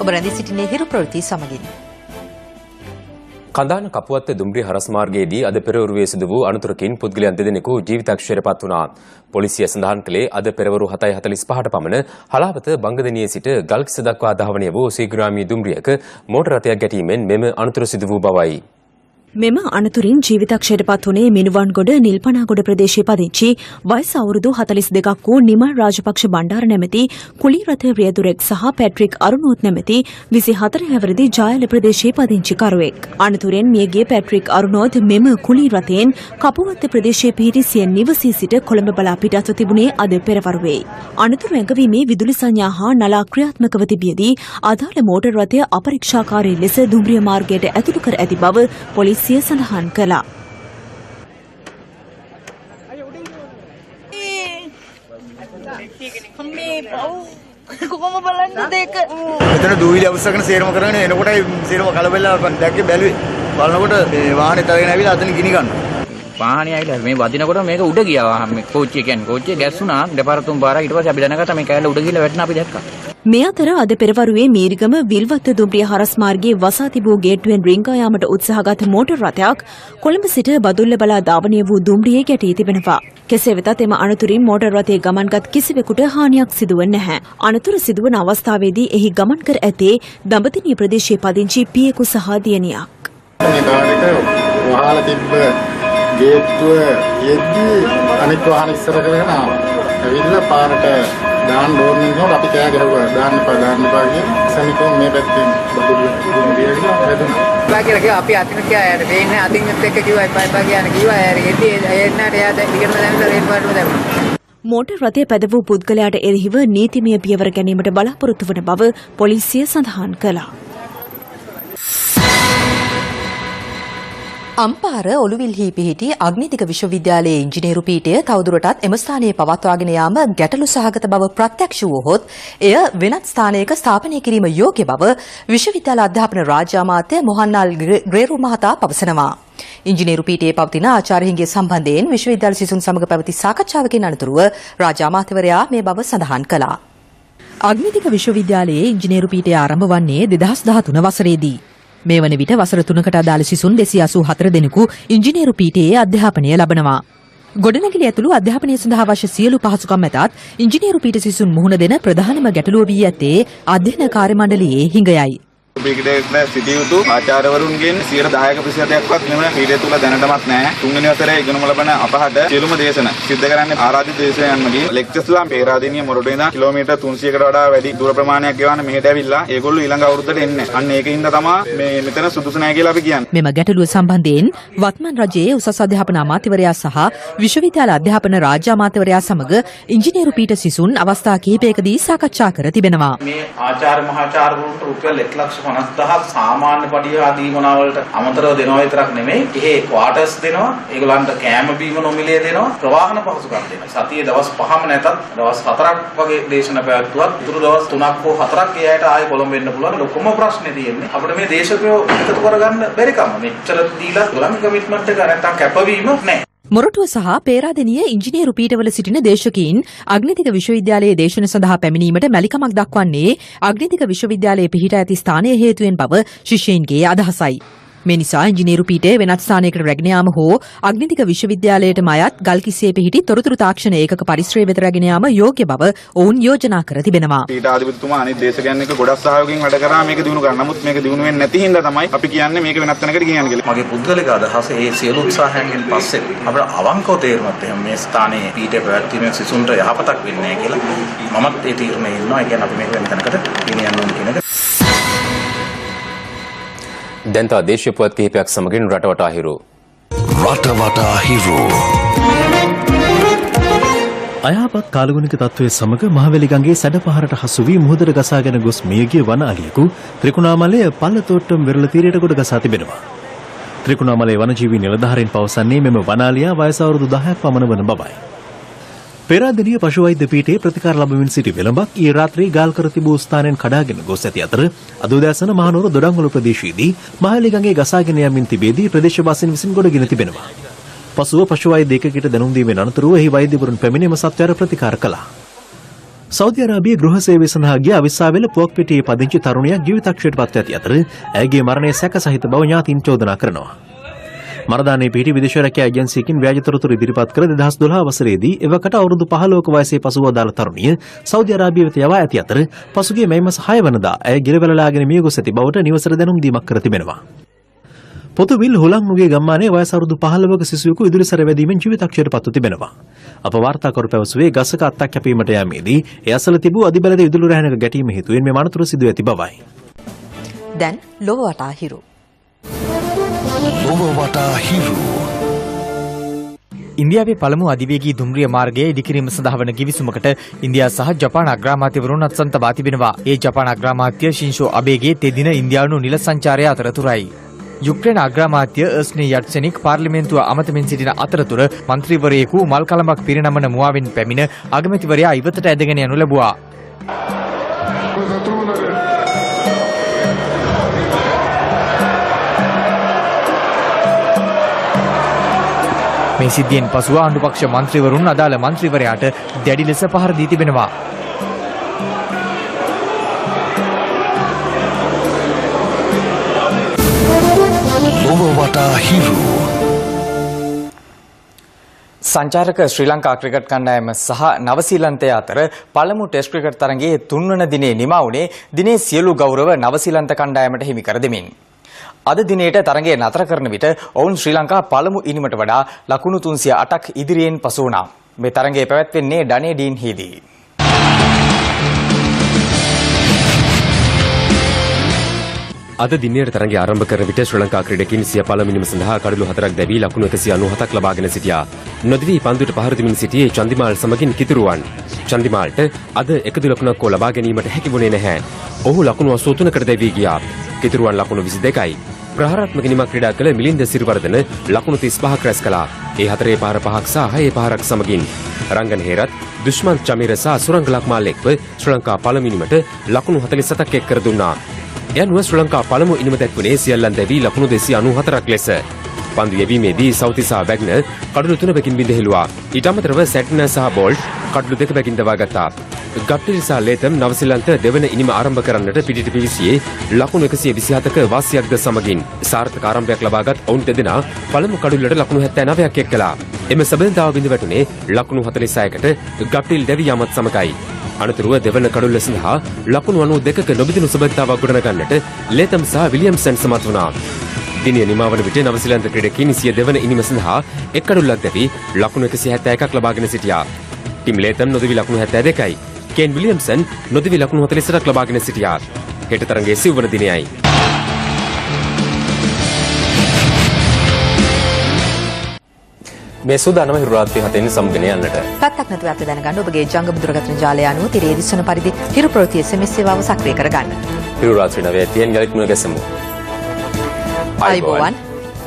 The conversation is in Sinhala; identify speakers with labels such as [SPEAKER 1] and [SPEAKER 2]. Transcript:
[SPEAKER 1] ඔබ රැඳී සිටින්නේ හිරු ප්‍රවෘත්ති සමගින්.
[SPEAKER 2] කඳාන කපුවත්ත දුම්රිය හරස් මාර්ගයේදී අද පෙරවරුවේ සිදු වූ අනතුරකින් පුද්ගලයන් දෙදෙනෙකු ජීවිතක්ෂයටපත් වුණා. පොලිසිය සඳහන් කළේ අද පෙරවරු 7:45ට පමණ හලාවත බංගදනියේ සිට ගල්කිස්ස දක්වා ධාවනය වූ සීග්‍රාමී දුම්රියක මෝටර රථයක් ගැටීමෙන් මෙම අනතුර සිදු වූ බවයි.
[SPEAKER 3] මෙම අනතුරින් ජීවිතක්ෂයටපත් වුණේ මිනුවන්ගොඩ නිල්පනාගොඩ ප්‍රදේශයේ පදිංචි වයස අවුරුදු 42ක් වූ නිමල් රාජපක්ෂ බණ්ඩාර නැමැති කුලී රථ රියදුරෙක් සහ පැට්‍රික් අරුණෝත් නැමැති 24 හැවිරිදි ජායල ප්‍රදේශයේ පදිංචි කරුවෙක්. අනතුරෙන් මියගිය පැට්‍රික් අරුණෝත් මෙම කුලී රථයෙන් කපුවත්ත ප්‍රදේශයේ පිහිටි සිය නිවසේ සිට කොළඹ බලා පිටත්ව තිබුණේ අද පෙරවරුවේ. අනතුර ඇඟවීමේ විදුලි සංඥා හා නලා ක්‍රියාත්මකව තිබියදී අදාළ මෝටර් රථය අපරීක්ෂාකාරී ලෙස දුම්රිය මාර්ගයට ඇතුළු කර ඇති බව පොලිසිය සඳහන් කළා.
[SPEAKER 4] කොහොම බලන්නද ඒක?
[SPEAKER 5] මෙතන දූවිලි අවශ්‍යකන සේරම කරගෙන එනකොටයි සේරම කලබලලා දැක්කේ බැලුවේ. බලනකොට මේ වාහනේ තවගෙන ඇවිල්ලා අතන ගිනි ගන්නවා.
[SPEAKER 6] වාහනේ ඇවිල්ලා මේ වදිනකොට මේක උඩ ගියා. මේ කෝච්චිය කියන්නේ කෝච්චිය ගැස්සුණා දෙපාරතුන් පාරක්. ඊට පස්සේ අපි දැනගත්තා මේ කෑල්ල උඩ ගිහලා වැටෙන අපි දැක්කා.
[SPEAKER 3] මේ අතර අද පෙරවරුවේ මීරිගම විල්වත්ත දුම්රිය හරස් මාර්ගයේ වසා තිබූ ගේට්ටුවෙන් රිංගා යාමට උත්සාහගත් මෝටර් රථයක් කොළඹ සිට බදුල්ල බලා ධාවනය වූ දුම්රියේ ගැටී තිබෙනවා. කෙසේ වෙතත් එම අනතුරින් මෝටර් රථයේ ගමන්ගත් කිසිවෙකුට හානියක් සිදුව නැහැ. අනතුර සිදුවන අවස්ථාවේදී එහි ගමන් කර ඇතේ දඹදිනිය ප්‍රදේශයේ පදිංචි පියෙකු සහ දියණියක්.
[SPEAKER 7] මේ කාර්යයට වහලා තිබ්බ ගේට්ටුව යෙද්දී අනිත් වාහන ඉස්සර කරගෙන ආවා. ඇවිල්ලා පාරට දාන්න ඕනේ නේද අපි කෑ ගැහුවා දාන්න එපා කියන සමිතෝ මේ පැත්තෙන් බදුල්ල දුම්රියට වැදුනා.
[SPEAKER 4] කියලා අපි අතින් කියා යාට දෙන්නේ අතින්ත් එක්ක කිව්වා එපා කියන කිව්වා යාර එන්නේ එන්නට යාට ඉගෙනම දැම්මලා රේන් පාටම දැම්මා.
[SPEAKER 3] මෝටර් රථය පැද වූ පුද්ගලයාට එරෙහිව නීතිමය පියවර ගැනීමට බලාපොරොත්තු වන බව පොලිසිය සඳහන් කළා.
[SPEAKER 1] අම්පාර ඔළුවිල්හි පිහිටි අග්නිදික විශ්වවිද්‍යාලයේ ඉංජිනේරු පීඨය තවදුරටත් එම ස්ථානයේ පවත්වාගෙන යාම ගැටලු සහගත බව ප්‍රත්‍යක්ෂ වූහොත් එය වෙනත් ස්ථානයක ස්ථාපනය කිරීම යෝග්‍ය බව විශ්වවිද්‍යාල අධ්‍යාපන රාජ්‍ය අමාත්‍ය මොහන්නාල් ග්‍රේරු මහතා පවසනවා. ඉංජිනේරු පීඨයේ පවතින ආචාර්යහිගේ සම්බන්ධයෙන් විශ්වවිද්‍යාල සිසුන් සමග පැවති සාකච්ඡාවකින් අනතුරුව රාජ්‍ය අමාත්‍යවරයා මේ බව සඳහන් කළා. අග්නිදික විශ්වවිද්‍යාලයේ ඉංජිනේරු පීඨය ආරම්භ වන්නේ 2013 වසරේදී. මේ වන විට වසර 3කට අදාළ සිසුන් 284 දෙනෙකු ඉංජිනේරු පීඨයේ අධ්‍යාපනය ලබනවා. ගොඩනැගිලි ඇතුළු අධ්‍යාපනය සඳහා අවශ්‍ය සියලු පහසුකම් ඇතත් ඉංජිනේරු පීඨ සිසුන් මුහුණ දෙන ප්‍රධානම ගැටලුව වී ඇත්තේ අධ්‍යයන කාර්ය මණ්ඩලයේ හිඟයයි.
[SPEAKER 5] පීඨයේ සිටි යුතු ආචාර්යවරුන්ගෙන් 10%ක්වත් මෙම පීඨය තුල දැනටමත් නැහැ. තුන්වෙනි වසරේ ඉගෙනුම ලබන අපහට සියලුම දේශන සිද්ධ කරන්නේ ආරාධිත දේශයන්මගින්. ලෙක්චර්ස් ලා පේරාදෙනිය මොරටුවේ ඉඳන් කිලෝමීටර් 300කට වඩා වැඩි දුර ප්‍රමාණයක් ගෙවන්න මෙහෙට ඇවිල්ලා ඒගොල්ලෝ ඊළඟ අවුරුද්දට එන්නේ. අන්න ඒකින්ද තමයි මේ මෙතන සුදුසු නැහැ කියලා අපි කියන්නේ.
[SPEAKER 3] මෙම ගැටලුව සම්බන්ධයෙන් වත්මන් රජයේ උසස් අධ්‍යාපන අමාත්‍යවරයා සහ විශ්වවිද්‍යාල අධ්‍යාපන රාජ්‍ය අමාත්‍යවරයා සමග ඉංජිනේරු පීඨ සිසුන් අවස්ථා කිහිපයකදී සාකච්ඡා කර තිබෙනවා.
[SPEAKER 6] මේ ආචාර්ය මහාචාර්යවරුන්ට රුපියල් 1,50,000 සාමාන්‍ය පඩිය ආදී මොනවලට අමතරව දෙනවා විතරක් නෙමෙයි. එහෙ ක්වාටර්ස් දෙනවා. ඒගොල්ලන්ට කෑම බීම නොමිලේ දෙනවා. ප්‍රවාහන පහසුකම් දෙනවා. සතියේ දවස් 5ම නැතත් දවස් 4ක් වගේ දේශන පැවැත්වුවත් ඉතුරු දවස් 3ක් හෝ 4ක් ඒ ඇයට ආයෙ කොළඹ වෙන්න පුළුවන්. ලොකුම ප්‍රශ්නේ තියෙන්නේ අපිට මේ දේශකයෝ එකතු කරගන්න බැරි කම. මෙච්චර දීලා ගොල්ලන්ගේ කමිට්මන්ට් එක නැත්තම් කැපවීම නැහැ.
[SPEAKER 3] මොරටුව සහ පේරාදෙනිය ඉංජිනේරු පීඨවල සිටින දේශකයින් අග්නිදික විශ්වවිද්‍යාලයේ දේශන සඳහා පැමිණීමට මැලිකමක් දක්වන්නේ අග්නිදික විශ්වවිද්‍යාලයේ පිහිටා ඇති ස්ථානයේ හේතුවෙන් බව ශිෂ්‍යයින්ගේ අදහසයි. මේ නිසා ඉංජිනේරු පීඨය වෙනත් ස්ථානයකට රැගෙන යාම හෝ අග්නිදික විශ්වවිද්‍යාලයටම අයත් ගල්කිස්සේ පිහිටි තොරතුරු තාක්ෂණ ඒකක පරිශ්‍රය වෙත රැගෙන යාම යෝග්‍ය බව ඔවුන් යෝජනා කර තිබෙනවා.
[SPEAKER 5] පීඨාධිපතිතුමා අනිත් දේශකයන් එක්ක ගොඩක් සහයෝගයෙන් වැඩ කරා මේක දිනු ගන්න. නමුත් මේක දිනු වෙන්නේ නැති හින්දා තමයි අපි කියන්නේ මේක වෙනත් තැනකට ගෙනියන්න කියලා.
[SPEAKER 6] මගේ පුද්ගලික අදහස ඒ සියලු උත්සාහයන්ගෙන් පස්සේ අපිට අවංකව තේරුමත් එහෙනම් මේ ස්ථානයේ පීඨය පැවැත්වීමෙන් සිසුන්ට යහපතක් වෙන්නේ නැහැ කියලා මමත් ඒ තීරණයේ ඉන්නවා. ඒ කියන්නේ අපි මේක වෙන තැනකට ගෙනියන්න ඕන කියන එක.
[SPEAKER 2] දැන් තව දේශීය පුවත් කිහිපයක් සමගින් රටවටා හිරු.
[SPEAKER 8] රටවටා හිරු. අයහපත් කාලගුණික තත්ත්වයේ සමග මහවැලිගඟේ සැඩපහරට හසු වී මුහුදට ගසාගෙන ගොස් මියගිය වන අලියෙකු ත්‍රිකුණාමලය පල්ලතෝට්ටම් වෙරළ තීරයට ගොඩ ගසා තිබෙනවා. ත්‍රිකුණාමලයේ වනජීවී නිලධාරීන් පවසන්නේ මෙම වනාලියා වයස අවුරුදු 10ක් පමණ වන බවයි. පෙරාදෙනිය පශු වෛද්‍ය පීඨයේ ප්‍රතිකාර ලැබමින් සිටි වෙළඹක් ඊ රාත්‍රී ගාල් කර තිබූ ස්ථානයෙන් කඩාගෙන ගොස් ඇති අතර අද උදෑසන මහනුවර දොඩංගොළ ප්‍රදේශයේදී මහවැලිගඟේ ගසාගෙන යමින් තිබෙදී ප්‍රදේශවාසීන් විසින් ගොඩගෙන තිබෙනවා. පසුව පශු වෛද්‍ය ඒකකයට දැනුම් දීමෙන් අනතුරුව එහි වෛද්‍යවරුන් පැමිණීම සත්‍යර ප්‍රතිකාර කළා. සෞදි අරාබියේ ගෘහ සේවය සඳහා ගිය අවිස්සාවෙල පුවක්පිටියේ පදිංචි තරුණියක් ජීවිතක්ෂයට පත් ඇති අතර ඇයගේ මරණය සැක සහිත බව ඥාතීන් චෝදනා කරනවා. මරදානයේ පිහිටි විදේශ රැකියා ඒජන්සියකින් ව්‍යාජ තොරතුරු ඉදිරිපත් කර 2012 වසරේදී එවකට අවුරුදු 15ක වයසේ පසුව අදාළ තරුණිය සෞදි අරාබිය වෙත යවා ඇති අතර පසුගිය මැයි මාස 6 වනදා ඇය ගිරවැළලාගෙන මිය ගොස් ඇති බවට නිවසට දැනුම් දීමක් කර තිබෙනවා. පොතුවිල් හුලංමුගේ ගම්මානයේ වයස අවුරුදු 15ක සිසුවෙකු ඉදිරිසර වැදීමෙන් ජීවිතක්ෂයට පත්ව තිබෙනවා. අප වාර්තාකරු පැවසුවේ ගසක අත්තක් කැපීමට යාමේදී ඒ අසල තිබූ අධිබලද විදුලි රැහැනක ගැටීම හේතුවෙන් මේ අනතුර සිදු ඇති බවයි.
[SPEAKER 1] දැන් ලොව වටා හිරු.
[SPEAKER 9] ලොව වටා හිරු. ඉන්දියාවේ පළමු අධිවේගී දුම්රිය මාර්ගයේ ඉදිකිරීම සඳහා වන ගිවිසුමකට ඉන්දියා සහ ජපාන අග්‍රාමාත්‍යවරුන් අත්සන් තබා තිබෙනවා. ඒ ජපාන අග්‍රාමාත්‍ය ශින්ෂෝ අබේගේ තෙදින ඉන්දියානු නිල සංචාරය අතරතුරයි. යුක්‍රේන අග්‍රාමාත්‍ය එස්නි යට්සෙනික් පාර්ලිමේන්තුව අමතමින් සිටින අතරතුර මන්ත්‍රීවරයෙකු මල් කලඹක් පිරිනමන මුවාවෙන් පැමිණ අගමැතිවරයා ඉවතට ඇදගෙන යනු ලැබුවා. මේ සිද්ධියෙන් පසුව ආණ්ඩුපක්ෂ මන්ත්‍රීවරුන් අදාළ මන්ත්‍රීවරයාට දැඩි ලෙස පහර දී තිබෙනවා. සංචාරක ශ්‍රී ලංකා ක්‍රිකට් කණ්ඩායම සහ නවසීලන්තය අතර පළමු ටෙස්ට් ක්‍රිකට් තරගයේ 3 වන දිනේ නිමා වුණේ දිනේ සියලු ගෞරව නවසීලන්ත කණ්ඩායමට හිමි කර දෙමින්. අද දිනේට තරගය නතර කරන විට ඔවුන් ශ්‍රී ලංකා පළමු ඉනිමට වඩා ලකුණු 308ක් ඉදිරියෙන් පසු වුණා. මේ තරගය පැවැත්වෙන්නේ ඩනේඩීන් හිදී.
[SPEAKER 2] අද දිනේට තරගය ආරම්භ කරන විට ශ්‍රී ලංකා ක්‍රීඩකයින් සිය පළමුවෙනිම සඳහා කඩලු 4ක් දැවී ලකුණු 197ක් ලබාගෙන සිටියා. නොදිවි පන්දුවට පහර දෙමින් සිටියේ චන්දිමාල් සමගින් කිතුරුවන්. චන්දිමාල්ට අද එකදු ලකුණක් හෝ ලබා ගැනීමට හැකි වුණේ නැහැ. ඔහු ලකුණු 83කට දැවී ගියා. කිතුරුවන් ලකුණු 22යි. ප්‍රහාරාත්මක නිමක් ක්‍රීඩා කළ මිලින්ද සිරිවර්ධන ලකුණු 35ක් රැස් කළා. ඒ හතරේ පහර 5ක් සහ 6 පහරක් සමගින් රංගන හේරත් දුෂ්මන්ත් චමීර සහ සුරංග ලක්මාල් එක්ව ශ්‍රී ලංකා පළමුවෙනිමට ලකුණු 47ක් එක් කර දුන්නා. යනුව ශ්‍රී ලංකා පළමු ඉනිම දැක්වුණේ සියල්ලන් දැවී ලකුණු 294ක් ලෙස. පන්දු යැවීමේදී සෞති සහ වැග්නර් කඩලු 3කින් බිඳ හෙළුවා. ඊට අමතරව සැට්නර් සහ බෝල්ට් කඩලු 2කින් දවා ගත්තා. ගප්ටිල් සහ ලේතම් නවසීලන්ත දෙවන ඉනිම ආරම්භ කරන්නට පිටිට පිවිසියේ ලකුණු 127ක වාසියක්ද සමගින් සාර්ථක ආරම්භයක් ලබාගත් ඔවුන් දෙදෙනා පළමු කඩුල්ලට ලකුණු 79ක් එක් කළා. එම සබඳතාව බිඳ වැටුනේ ලකුණු 46කට ගප්ටිල් දැවී යාමත් සමගයි. අනතුරුව දෙවන කඩුල්ල සඳහා ලකුණු 92ක නොබිදිනු සබඳතාවක් ගොඩනගන්නට ලේතම් සහ විලියම්සන් සමත් වුණා. දිනය නිමවන විට නවසීලන්ත ක්‍රීඩකයින් සිය දෙවන ඉනිම සඳහා එක් කඩුල්ලක් දැවී ලකුණු 171ක් ලබාගෙන සිටියා. ටිම් ලේතම් නොදවි ලකුණු 72යි. කේන් විලියම්සන් නොදවි ලකුණු 48ක් ලබාගෙන සිටියා. හෙට තරගයේ සිව්වන දිනයයි. මේ සූදානම හිරු රාත්‍රී 7 වෙනි සම්ගණය යන්නට.
[SPEAKER 1] පැත්තක් නැතුව අපිට දැනගන්න ඔබගේ ජංගම දුරකථන ජාලය අනුව තිරේ දිස්වන පරිදි හිරු ප්‍රවෘත්ති SMS සේවාව සක්‍රිය කරගන්න.
[SPEAKER 2] හිරු රාත්‍රී 9 යලිත් මුණ ගැසමු.
[SPEAKER 1] ආයුබෝවන්.